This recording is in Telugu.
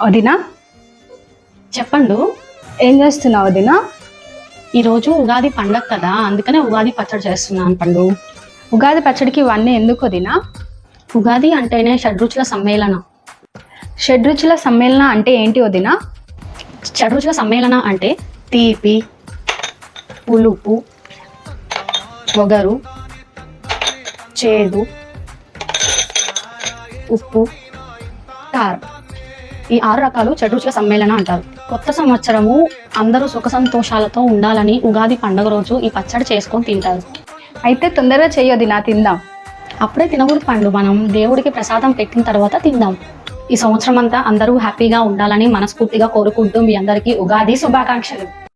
వదినా, చెప్పండు. ఏం చేస్తున్నావు వదినా? ఈరోజు ఉగాది పండగ కదా, అందుకనే ఉగాది పచ్చడి చేస్తున్నాను పండు. ఉగాది పచ్చడికి ఇవన్నీ ఎందుకు వదినా? ఉగాది అంటేనే షడ్రుచుల సమ్మేళనం. షడ్రుచుల సమ్మేళన అంటే ఏంటి వదినా? షడ్రుచుల సమ్మేళన అంటే తీపి, పులుపు, వగరు, చేదు, ఉప్పు, కారం. ఈ 6 రకాలు షడ్రుచుల సమ్మేళన అంటారు. కొత్త సంవత్సరము అందరూ సుఖ సంతోషాలతో ఉండాలని ఉగాది పండుగ రోజు ఈ పచ్చడి చేసుకొని తింటారు. అయితే తొందరగా చెయ్యి వదినా, తిందాం. అప్పుడే తినకూడదు పండు, మనం దేవుడికి ప్రసాదం పెట్టిన తర్వాత తిందాం. ఈ సంవత్సరం అంతా అందరూ హ్యాపీగా ఉండాలని మనస్ఫూర్తిగా కోరుకుంటూ మీ అందరికీ ఉగాది శుభాకాంక్షలు.